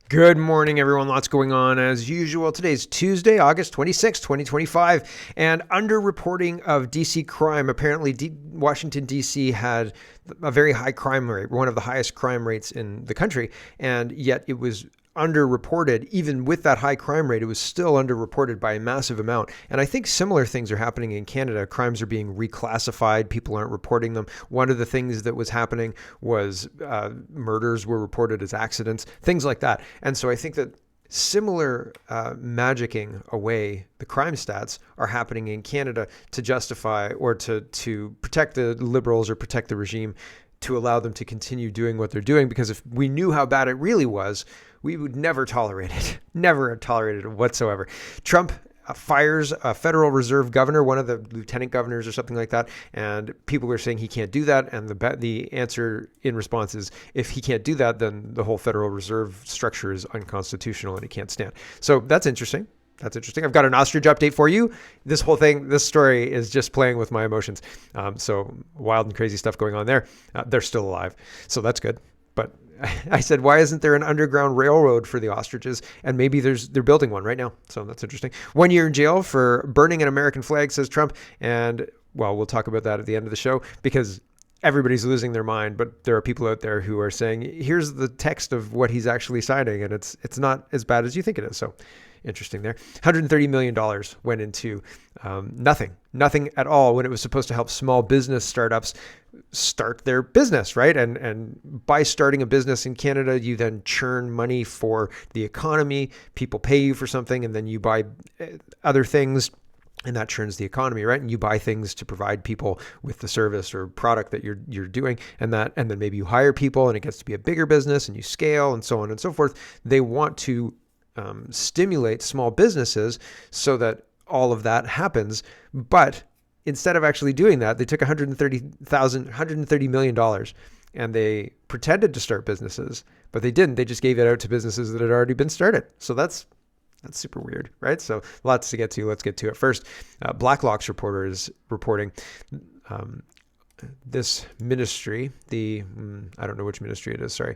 Good morning, everyone. Lots going on as usual. Today's Tuesday, August 26, 2025, and underreporting of DC crime. Apparently, Washington, DC had a very high crime rate, one of the highest crime rates in the country, and yet it was underreported. Even with that high crime rate, it was still underreported by a massive amount. And I think similar things are happening in Canada. Crimes are being reclassified. People aren't reporting them. One of the things that was happening was murders were reported as accidents, things like that. And so I think that similar magicking away the crime stats are happening in Canada to justify or to protect the Liberals or protect the regime, to allow them to continue doing what they're doing. Because if we knew how bad it really was, we would never tolerate it. Never tolerated it whatsoever. Trump fires a Federal Reserve governor, one of the lieutenant governors or something like that, and people are saying he can't do that. And the answer in response is, if he can't do that, then the whole Federal Reserve structure is unconstitutional and it can't stand. So that's interesting. I've got an Ostrich update for you. This story is just playing with my emotions. So wild and crazy stuff going on there. They're still alive, so that's good. But I said, why isn't there an underground railroad for the ostriches? And maybe they're building one right now. So that's interesting. 1 year in jail for burning an American flag, says Trump. And well, we'll talk about that at the end of the show, because everybody's losing their mind. But there are people out there who are saying, here's the text of what he's actually signing, and it's not as bad as you think it is. So interesting there. $130 million went into nothing at all, when it was supposed to help small business startups start their business, right? And by starting a business in Canada, you then churn money for the economy. People pay you for something, and then you buy other things, and that churns the economy, right? And you buy things to provide people with the service or product that you're doing, and then maybe you hire people, and it gets to be a bigger business, and you scale, and so on and so forth. They want to stimulate small businesses so that all of that happens. But instead of actually doing that, they took $130 million and they pretended to start businesses, but they didn't. They just gave it out to businesses that had already been started. So that's super weird, right? So lots to get to. Let's get to it. First, Blacklock's reporter is reporting this ministry, I don't know which ministry it is, sorry.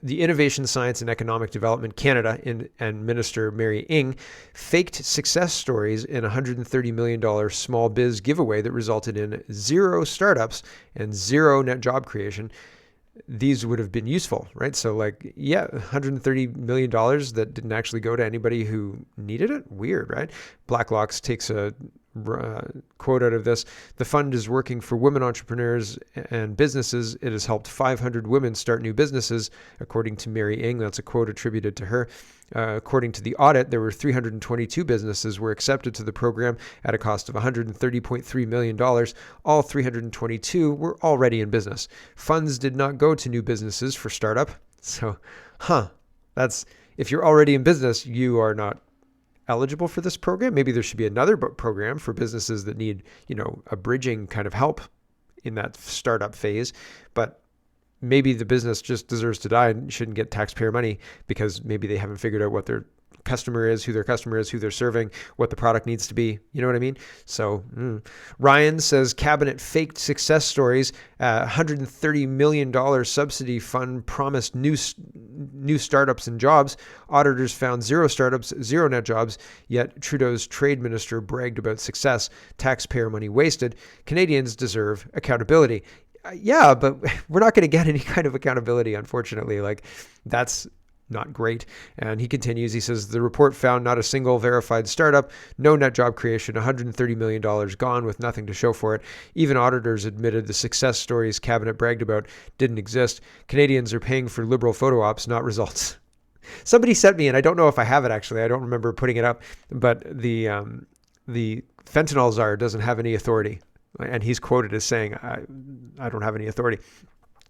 The Innovation, Science and Economic Development Canada and Minister Mary Ng faked success stories in a $130 million small biz giveaway that resulted in 0 startups and 0 net job creation. These would have been useful, right? So $130 million that didn't actually go to anybody who needed it. Weird, right? Blacklock's takes a quote out of this. The fund is working for women entrepreneurs and businesses. It has helped 500 women start new businesses, according to Mary Ng. That's a quote attributed to her. According to the audit, there were 322 businesses were accepted to the program at a cost of $130.3 million. All 322 were already in business. Funds did not go to new businesses for startup. So, that's, if you're already in business, you are not eligible for this program. Maybe there should be another program for businesses that need, a bridging kind of help in that startup phase. But maybe the business just deserves to die and shouldn't get taxpayer money, because maybe they haven't figured out what their customer is, who they're serving, what the product needs to be. You know what I mean? So Ryan says cabinet faked success stories. $130 million subsidy fund promised new startups and jobs. Auditors found 0 startups, 0 net jobs, yet Trudeau's trade minister bragged about success. Taxpayer money wasted. Canadians deserve accountability. Yeah, but we're not going to get any kind of accountability, unfortunately. That's not great. And he continues, he says, the report found not a single verified startup, no net job creation, $130 million gone with nothing to show for it. Even auditors admitted the success stories cabinet bragged about didn't exist. Canadians are paying for Liberal photo ops, not results. Somebody sent me, and I don't know if I have it actually, I don't remember putting it up, but the fentanyl czar doesn't have any authority. And he's quoted as saying, I don't have any authority.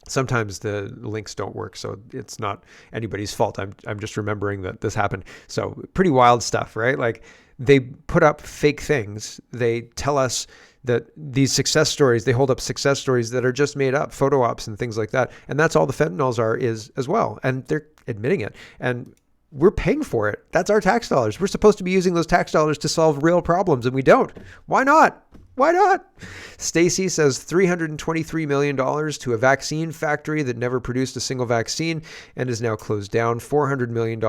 Sometimes the links don't work, so it's not anybody's fault. I'm just remembering that this happened. So pretty wild stuff, right? They put up fake things. They tell us that these success stories, they hold up success stories that are just made up, photo ops and things like that. And that's all the fentanyls is as well. And they're admitting it. And we're paying for it. That's our tax dollars. We're supposed to be using those tax dollars to solve real problems, and we don't. Why not? Why not? Stacy says $323 million to a vaccine factory that never produced a single vaccine and is now closed down. $400 million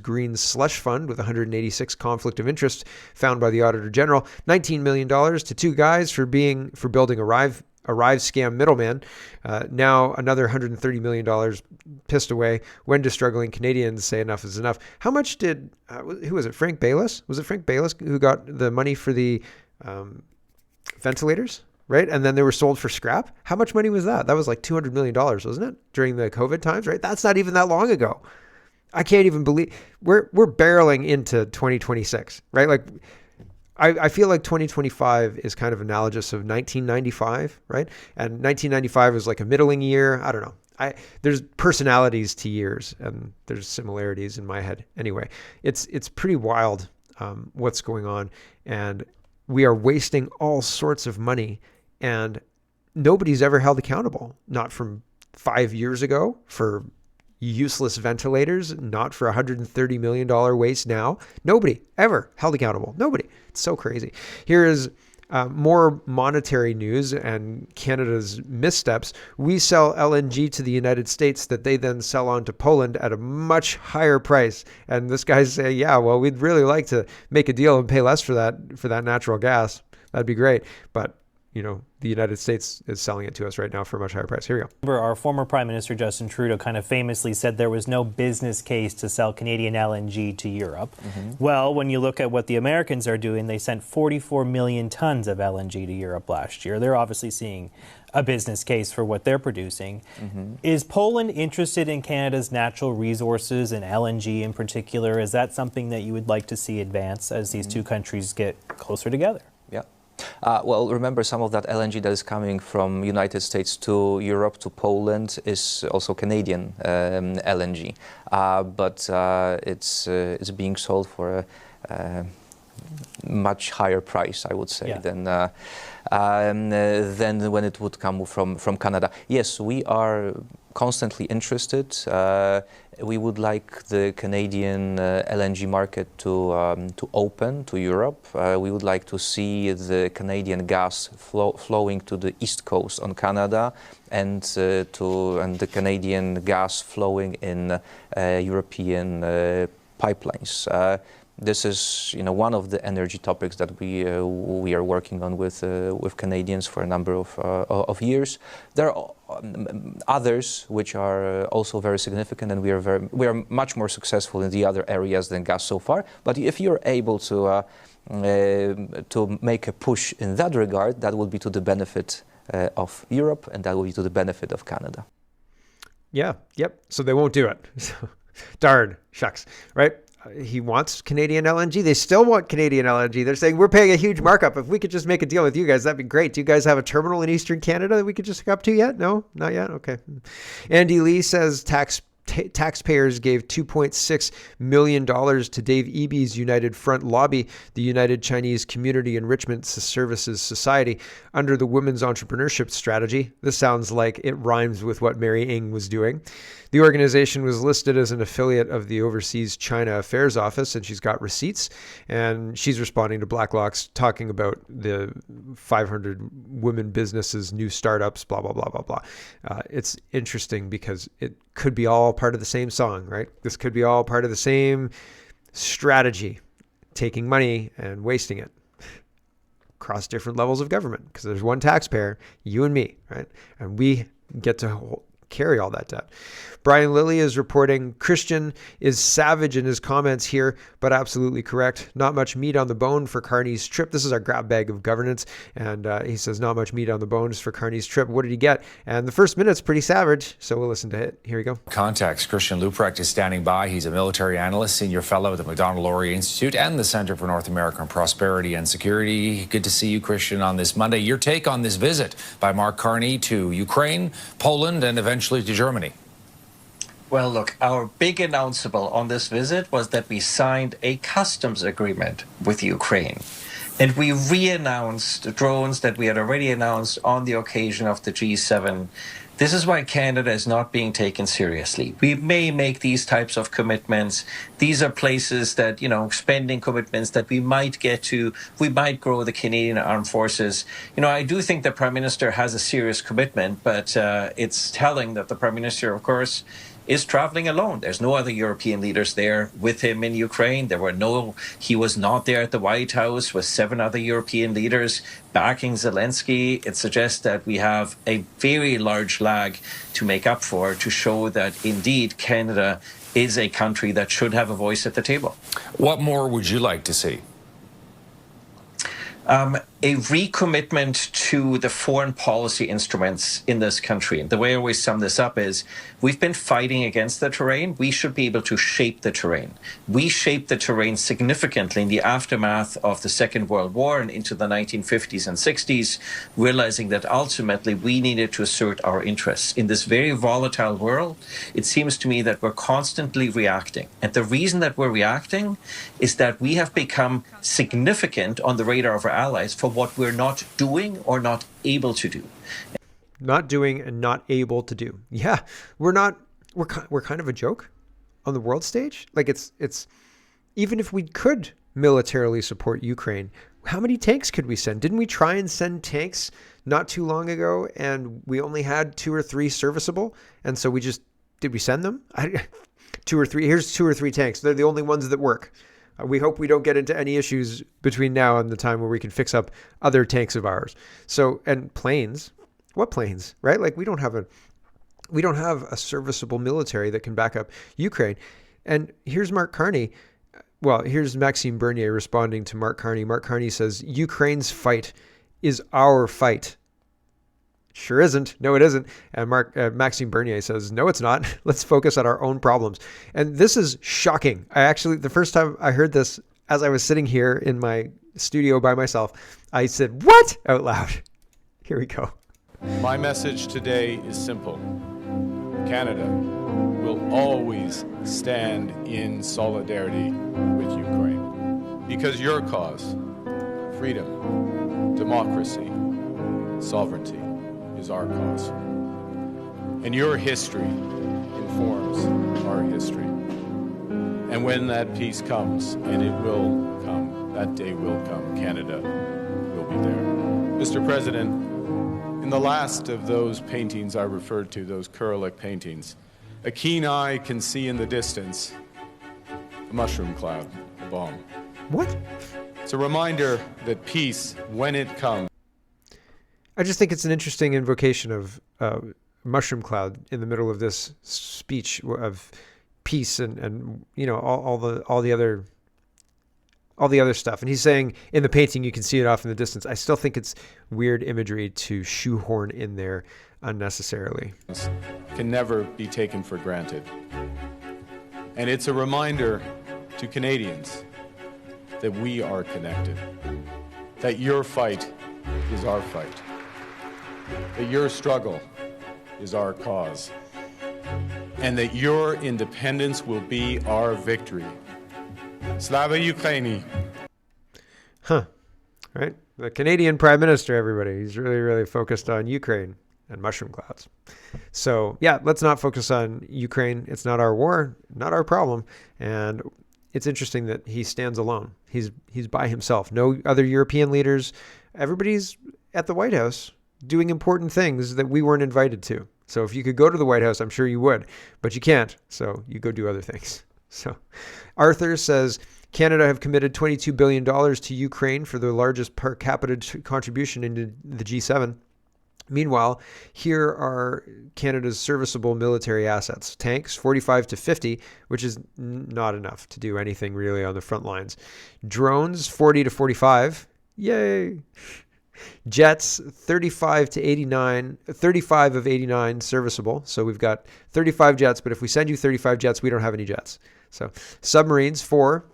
green slush fund with 186 conflict of interest found by the Auditor General. $19 million to two guys for building a Arrive scam middleman. Now another $130 million pissed away when do struggling Canadians say enough is enough. How much did, who was it, Frank Bayless? Was it Frank Bayless who got the money for the ventilators, right? And then they were sold for scrap. How much money was that? That was like $200 million, wasn't it? During the COVID times, right? That's not even that long ago. I can't even believe we're barreling into 2026, right? Like I feel like 2025 is kind of analogous of 1995, right? And 1995 was like a middling year. I don't know. There's personalities to years, and there's similarities in my head. Anyway, it's pretty wild what's going on, and we are wasting all sorts of money, and nobody's ever held accountable. Not from 5 years ago for useless ventilators, not for $130 million waste now. Nobody ever held accountable. Nobody. It's so crazy. Here is more monetary news and Canada's missteps. We sell LNG to the United States that they then sell on to Poland at a much higher price. And this guy's saying, yeah, well, we'd really like to make a deal and pay less for that natural gas. That'd be great. But the United States is selling it to us right now for a much higher price. Here we go. Remember, our former Prime Minister Justin Trudeau kind of famously said there was no business case to sell Canadian LNG to Europe. Mm-hmm. Well, when you look at what the Americans are doing, they sent 44 million tons of LNG to Europe last year. They're obviously seeing a business case for what they're producing. Mm-hmm. Is Poland interested in Canada's natural resources and LNG in particular? Is that something that you would like to see advance as these two countries get closer together? Yeah. Well, remember, some of that LNG that is coming from United States to Europe, to Poland, is also Canadian LNG. But it's being sold for a much higher price, I would say, than when it would come from Canada. Yes, we are constantly interested. We would like the Canadian LNG market to open to Europe. We would like to see the Canadian gas flowing to the east coast on Canada, and the Canadian gas flowing in European pipelines. This is, one of the energy topics that we are working on with Canadians for a number of years. There are others which are also very significant, and we are much more successful in the other areas than gas so far. But if you're able to make a push in that regard, that will be to the benefit of Europe, and that will be to the benefit of Canada. Yeah. Yep. So they won't do it. Darn shucks. Right. He wants Canadian LNG. They still want Canadian LNG. They're saying, we're paying a huge markup. If we could just make a deal with you guys, that'd be great. Do you guys have a terminal in Eastern Canada that we could just hook up to yet? No, not yet. Okay. Andy Lee says taxpayers gave $2.6 million to Dave Eby's United Front lobby, the United Chinese Community Enrichment Services Society, under the Women's Entrepreneurship Strategy. This sounds like it rhymes with what Mary Ng was doing. The organization was listed as an affiliate of the Overseas China Affairs Office, and she's got receipts. And she's responding to Blacklock's talking about the 500 women businesses, new startups, blah, blah, blah, blah, blah. It's interesting because it could be all part of the same song, right? This could be all part of the same strategy, taking money and wasting it across different levels of government, because there's one taxpayer, you and me, right? And we get to carry all that debt. Brian Lilly is reporting Christian is savage in his comments here, but absolutely correct. Not much meat on the bone for Carney's trip. This is our grab bag of governance. And he says, not much meat on the bones for Carney's trip. What did he get? And the first minute's pretty savage. So we'll listen to it. Here we go. Context. Christian Leuprecht is standing by. He's a military analyst, senior fellow at the Macdonald-Laurier Institute and the Center for North American Prosperity and Security. Good to see you, Christian, on this Monday. Your take on this visit by Mark Carney to Ukraine, Poland, and eventually to Germany. Well, look, our big announceable on this visit was that we signed a customs agreement with Ukraine. And we re-announced drones that we had already announced on the occasion of the G7 This is why Canada is not being taken seriously. We may make these types of commitments. These are places that, spending commitments that we might get to. We might grow the Canadian Armed Forces. I do think the Prime Minister has a serious commitment, but it's telling that the Prime Minister, of course, is traveling alone. There's no other European leaders there with him in Ukraine. He was not there at the White House with 7 other European leaders backing Zelensky. It suggests that we have a very large lag to make up for to show that indeed Canada is a country that should have a voice at the table. What more would you like to see? A recommitment to the foreign policy instruments in this country. The way I always sum this up is we've been fighting against the terrain. We should be able to shape the terrain. We shaped the terrain significantly in the aftermath of the Second World War and into the 1950s and 60s, realizing that ultimately we needed to assert our interests. In this very volatile world, it seems to me that we're constantly reacting. And the reason that we're reacting is that we have become significant on the radar of our allies for what we're not doing or not able to do. Not doing and not able to do. Yeah, we're kind of a joke on the world stage. Like it's even if we could militarily support Ukraine, how many tanks could we send? Didn't we try and send tanks not too long ago and we only had 2 or 3 serviceable? And so did we send them? 2 or 3, here's 2 or 3 tanks. They're the only ones that work. We hope we don't get into any issues between now and the time where we can fix up other tanks of ours. So, and planes, what planes, right? Like we don't have a serviceable military that can back up Ukraine. And here's Mark Carney. Well, here's Maxime Bernier responding to Mark Carney. Mark Carney says, Ukraine's fight is our fight. Sure isn't. No, it isn't. And Maxime Bernier says, no, it's not. Let's focus on our own problems. And this is shocking. The first time I heard this, as I was sitting here in my studio by myself, I said, what? Out loud. Here we go. My message today is simple. Canada will always stand in solidarity with Ukraine. Because your cause, freedom, democracy, sovereignty, is our cause. And your history informs our history. And when that peace comes, and it will come, that day will come, Canada will be there. Mr. President, in the last of those paintings I referred to, those Kurolik paintings, a keen eye can see in the distance a mushroom cloud, a bomb. What? It's a reminder that peace, when it comes, I just think it's an interesting invocation of mushroom cloud in the middle of this speech of peace and all the other stuff. And he's saying in the painting you can see it off in the distance. I still think it's weird imagery to shoehorn in there unnecessarily. Can never be taken for granted. And it's a reminder to Canadians that we are connected, that your fight is our fight, that your struggle is our cause, and that your independence will be our victory. Slava Ukraini. Huh. Right? The Canadian Prime Minister, everybody. He's really, really focused on Ukraine and mushroom clouds. So, yeah, let's not focus on Ukraine. It's not our war, not our problem. And it's interesting that he stands alone. He's by himself. No other European leaders. Everybody's at the White House doing important things that we weren't invited to. So if you could go to the White House, I'm sure you would, but you can't. So you go do other things. So Arthur says, Canada have committed $22 billion to Ukraine for the largest per capita contribution into the G7. Meanwhile, here are Canada's serviceable military assets. Tanks, 45 to 50, which is not enough to do anything really on the front lines. Drones, 40 to 45. Yay! Jets, 35 to 89, 35 of 89 serviceable. So we've got 35 jets, but if we send you 35 jets, we don't have any jets. So submarines, 4.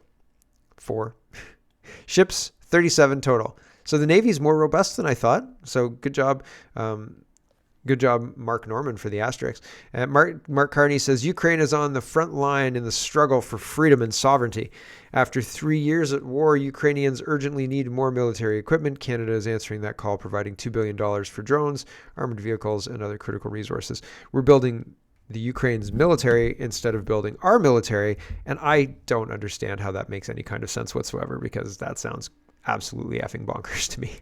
Ships, 37 total. So the Navy is more robust than I thought. So good job, Good job, Mark Norman, for the asterisks. Mark Carney says, Ukraine is on the front line in the struggle for freedom and sovereignty. After 3 years at war, Ukrainians urgently need more military equipment. Canada is answering that call, providing $2 billion for drones, armored vehicles, and other critical resources. We're building the Ukraine's military instead of building our military, and I don't understand how that makes any kind of sense whatsoever, because that sounds absolutely effing bonkers to me.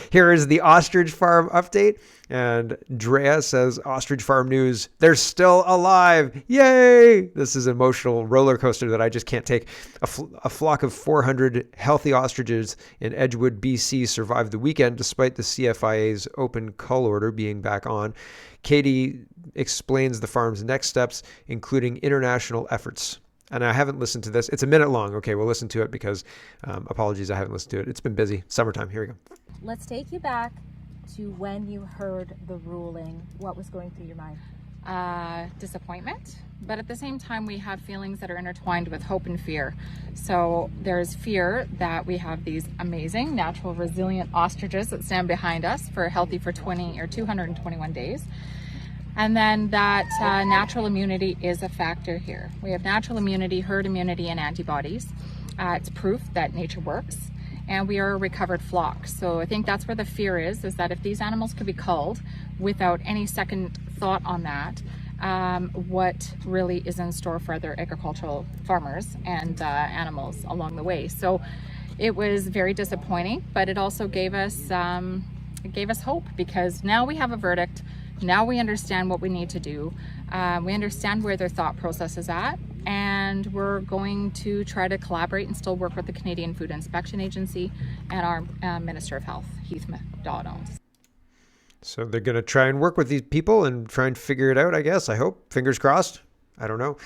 Here is the Ostrich Farm update, and Drea says, Ostrich Farm news, they're still alive. Yay! This is an emotional roller coaster that I just can't take. A flock of 400 healthy ostriches in Edgewood, BC survived the weekend despite the CFIA's open cull order being back on. Katie explains the farm's next steps, including international efforts. And I haven't listened to this. It's a minute long. Okay, we'll listen to it because, apologies, I haven't listened to it. It's been busy. Summertime. Here we go. Let's take you back to when you heard the ruling. What was going through your mind? Disappointment, but at the same time we have feelings that are intertwined with hope and fear. So there's fear that we have these amazing natural resilient ostriches that stand behind us for healthy for 221 days. And then that natural immunity is a factor here. We have natural immunity, herd immunity, and antibodies. It's proof that nature works, and we are a recovered flock. So I think that's where the fear is that if these animals could be culled without any second thought on that, what really is in store for other agricultural farmers and animals along the way. So it was very disappointing, but it also gave us hope, because now we have a verdict. Now we understand what we need to do. We understand where their thought process is at, and we're going to try to collaborate and still work with the Canadian Food Inspection Agency and our Minister of Health, Heath Dawdons. So they're going to try and work with these people and try and figure it out, I guess. I hope. Fingers crossed. I don't know.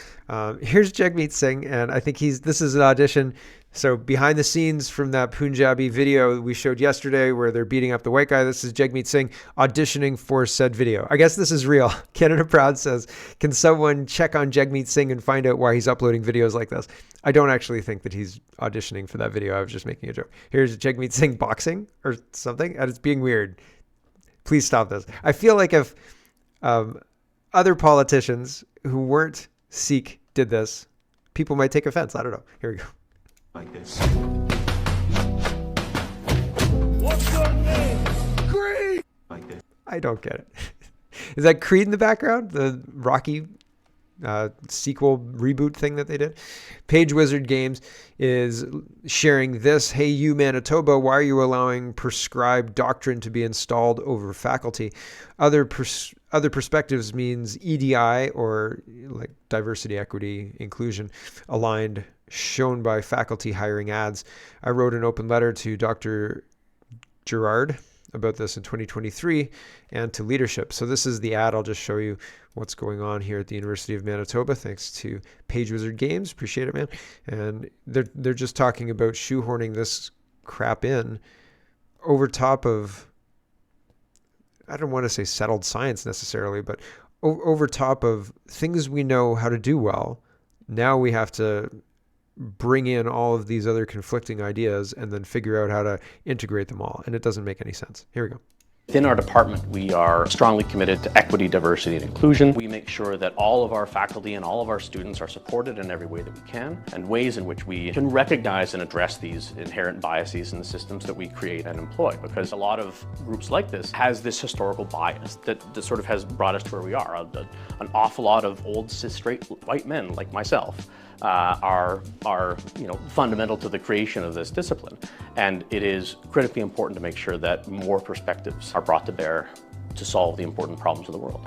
Here's Jagmeet Singh, and I think this is an audition. So behind the scenes from that Punjabi video we showed yesterday where they're beating up the white guy, this is Jagmeet Singh auditioning for said video. I guess this is real. Canada Proud says, can someone check on Jagmeet Singh and find out why he's uploading videos like this? I don't actually think that he's auditioning for that video. I was just making a joke. Here's Jagmeet Singh boxing or something, and it's being weird. Please stop this. I feel like if other politicians who weren't Sikh did this, people might take offense. I don't know. Here we go. Like this. What's your name? Creed! Like this. I don't get it. Is that Creed in the background? The Rocky sequel reboot thing that they did? Page Wizard Games is sharing this. Hey, you Manitoba, why are you allowing prescribed doctrine to be installed over faculty? Other perspectives means EDI, or like diversity, equity, inclusion, aligned, shown by faculty hiring ads. I wrote an open letter to Dr. Gerard about this in 2023 and to leadership. So this is the ad. I'll just show you what's going on here at the University of Manitoba, thanks to Page Wizard Games. Appreciate it, man. And they're just talking about shoehorning this crap in over top of, I don't want to say settled science necessarily, but over top of things we know how to do well. Now we have to bring in all of these other conflicting ideas and then figure out how to integrate them all. And it doesn't make any sense. Here we go. Within our department, we are strongly committed to equity, diversity, and inclusion. We make sure that all of our faculty and all of our students are supported in every way that we can, and ways in which we can recognize and address these inherent biases in the systems that we create and employ. Because a lot of groups like this has this historical bias that sort of has brought us to where we are. An awful lot of old cis straight white men like myself are fundamental to the creation of this discipline. And it is critically important to make sure that more perspectives are brought to bear to solve the important problems of the world.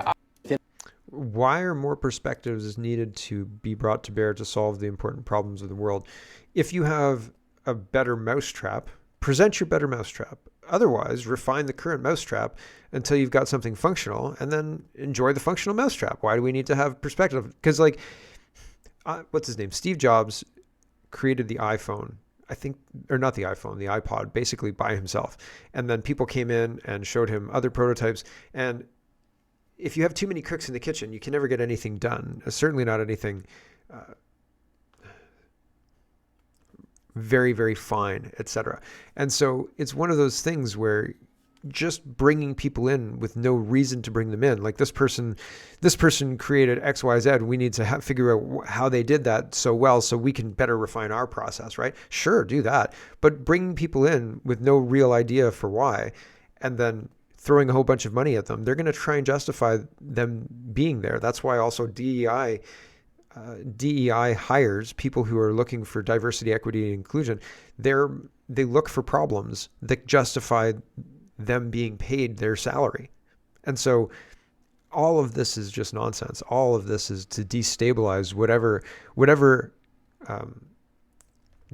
Why are more perspectives needed to be brought to bear to solve the important problems of the world? If you have a better mousetrap, present your better mousetrap. Otherwise, refine the current mousetrap until you've got something functional, and then enjoy the functional mousetrap. Why do we need to have perspective? Because what's his name? Steve Jobs created the iPhone, I think, or not the iPhone, the iPod, basically by himself. And then people came in and showed him other prototypes. And if you have too many cooks in the kitchen, you can never get anything done. Certainly not anything very, very fine, etc. And so it's one of those things where just bringing people in with no reason to bring them in. Like this person created X, Y, Z. We need to figure out how they did that so well so we can better refine our process, right? Sure, do that. But bringing people in with no real idea for why, and then throwing a whole bunch of money at them, they're going to try and justify them being there. That's why also DEI hires people who are looking for diversity, equity, and inclusion. They look for problems that justify them being paid their salary. And so all of this is just nonsense. All of this is to destabilize whatever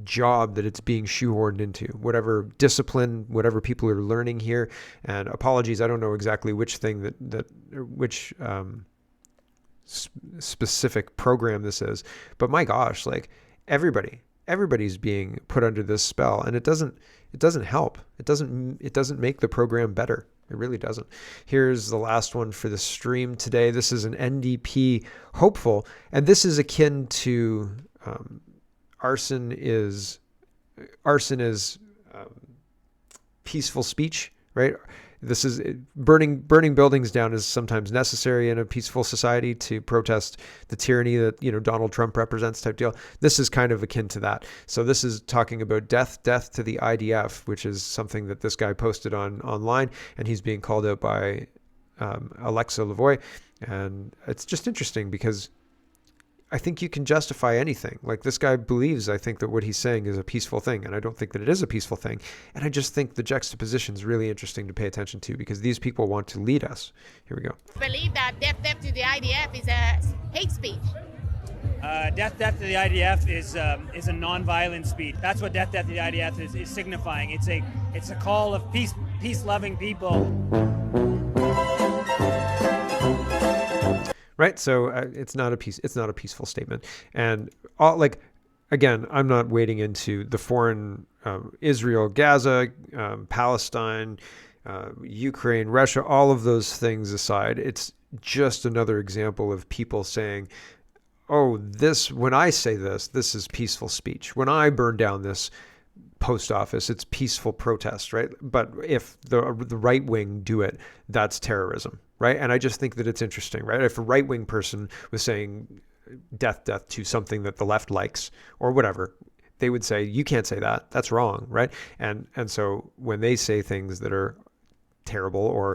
job that it's being shoehorned into, whatever discipline, whatever people are learning here. And apologies, I don't know exactly which thing which specific program this is, but my gosh, like everybody's being put under this spell, and it doesn't help. It doesn't make the program better. It really doesn't. Here's the last one for the stream today. This is an NDP hopeful, and this is akin to arson is peaceful speech, right? This is burning buildings down is sometimes necessary in a peaceful society to protest the tyranny that, Donald Trump represents type deal. This is kind of akin to that. So this is talking about death to the IDF, which is something that this guy posted online, and he's being called out by Alexa Lavoie. And it's just interesting because I think you can justify anything. Like this guy believes, I think, that what he's saying is a peaceful thing, and I don't think that it is a peaceful thing. And I just think the juxtaposition is really interesting to pay attention to because these people want to lead us. Here we go. I believe that death to the IDF is a hate speech. Death to the IDF is a non-violent speech. That's what death to the IDF is signifying. It's a call of peace-loving people. Right, so it's not a peaceful statement, and again, I'm not wading into the foreign Israel, Gaza, Palestine, Ukraine, Russia, all of those things aside. It's just another example of people saying, "Oh, when I say this is peaceful speech. When I burn down this post office, it's peaceful protest," right? But if the right wing do it, that's terrorism. Right. And I just think that it's interesting, right? If a right wing person was saying death to something that the left likes or whatever, they would say, you can't say that. That's wrong. Right. And so when they say things that are terrible or